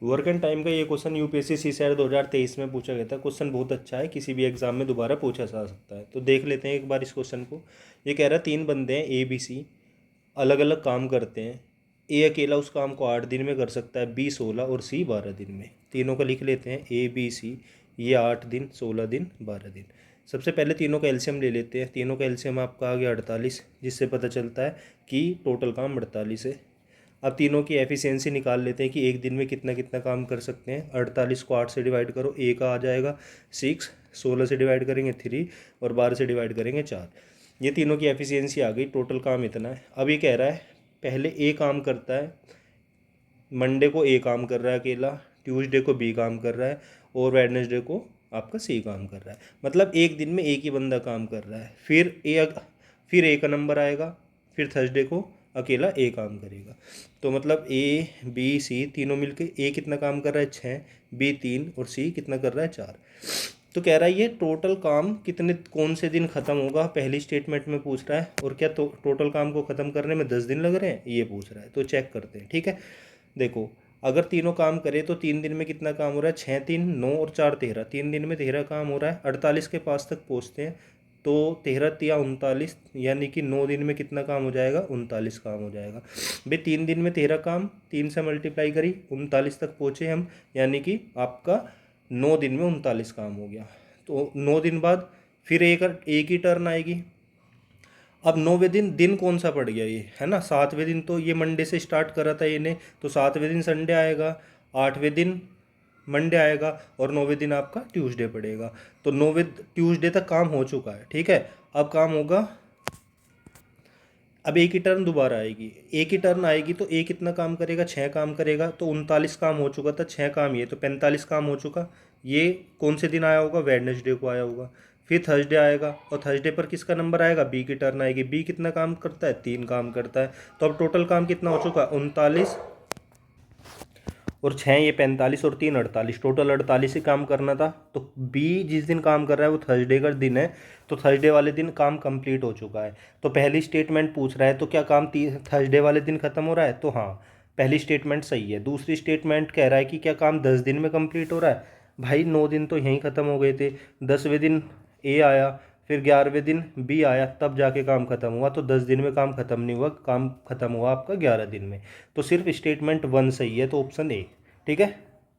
Work and time का ये question UPSC CSAT 2023 में पूछा गया था। क्वेश्चन बहुत अच्छा है, किसी भी एग्जाम में दोबारा पूछा जा सकता है। तो देख लेते हैं एक बार इस क्वेश्चन को। ये कह रहा है 3 बंदे हैं ए बी सी, अलग अलग काम करते हैं। ए अकेला उस काम को 8 दिन में कर सकता है, बी 16 और सी 12 दिन में। तीनों का लिख लेते हैं, ए बी सी, ये 8 दिन, 16 दिन, 12 दिन। सबसे पहले तीनों का एलसीएम ले लेते हैं। तीनों का एलसीएम आपका आ गया 48, जिससे पता चलता है कि टोटल काम 48 है। अब तीनों की एफिशिएंसी निकाल लेते हैं कि एक दिन में कितना कितना काम कर सकते हैं। 48 को 8 से डिवाइड करो, ए का आ जाएगा 6, 16 से डिवाइड करेंगे 3 और 12 से डिवाइड करेंगे 4। ये तीनों की एफिशिएंसी आ गई, टोटल काम इतना है। अब ये कह रहा है पहले ए काम करता है, मंडे को ए काम कर रहा है अकेला, ट्यूसडे को बी काम कर रहा है और वेडनेसडे को आपका सी काम कर रहा है। मतलब एक दिन में एक ही बंदा काम कर रहा है। फिर ए का नंबर आएगा, फिर थर्सडे को अकेला ए काम करेगा। तो मतलब ए बी सी तीनों मिलके ए कितना काम कर रहा है 6, बी 3 और सी कितना कर रहा है 4। तो कह रहा है ये टोटल काम कितने कौन से दिन ख़त्म होगा, पहली स्टेटमेंट में पूछ रहा है। और क्या टोटल काम को ख़त्म करने में 10 दिन लग रहे हैं, ये पूछ रहा है। तो चेक करते हैं, ठीक है। देखो, अगर तीनों काम करें तो 3 दिन में कितना काम हो रहा है, 6 3 9 और 4 13, 3 दिन में 13 काम हो रहा है। 48 के पास तक पहुँचते हैं तो 13 तिया 39, यानी कि 9 दिन में कितना काम हो जाएगा, 39 काम हो जाएगा। भाई 3 दिन में 13 काम, 3 से मल्टीप्लाई करी 39 तक पहुँचे हम, यानी कि आपका 9 दिन में 39 काम हो गया। तो 9 दिन बाद फिर एक ही टर्न आएगी। अब 9वें दिन कौन सा पड़ गया, ये है ना 7वें दिन। तो ये मंडे से स्टार्ट करा था इन्हें, तो 7वें दिन संडे आएगा, 8वें दिन मंडे आएगा और 9वें दिन आपका ट्यूसडे पड़ेगा। तो 9वें ट्यूसडे तक काम हो चुका है, ठीक है। अब काम होगा, अब एक ही टर्न दोबारा आएगी। एक ही टर्न आएगी तो एक कितना काम करेगा, 6 काम करेगा। तो 39 काम हो चुका था, 6 काम ये, तो 45 काम हो चुका। ये कौन से दिन आया होगा, वेडनेसडे को आया होगा। फिर थर्सडे आएगा और थर्सडे पर किसका नंबर आएगा, बी की टर्न आएगी। बी कितना काम करता है, 3 काम करता है। तो अब टोटल काम कितना हो चुका, 39 और 6 ये 45 और 3 48, टोटल 48 ही काम करना था। तो बी जिस दिन काम कर रहा है वो थर्सडे का दिन है, तो थर्सडे वाले दिन काम कंप्लीट हो चुका है। तो पहली स्टेटमेंट पूछ रहा है तो क्या काम थर्सडे वाले दिन ख़त्म हो रहा है, तो हाँ पहली स्टेटमेंट सही है। दूसरी स्टेटमेंट कह रहा है कि क्या काम 10 दिन में कंप्लीट हो रहा है। भाई 9 दिन तो यहीं ख़त्म हो गए थे। 10वें दिन ए आया, फिर 11वें दिन बी आया, तब जाके काम ख़त्म हुआ। तो 10 दिन में काम ख़त्म नहीं हुआ, काम ख़त्म हुआ आपका 11 दिन में। तो सिर्फ स्टेटमेंट 1 सही है, तो ऑप्शन ए, ठीक है।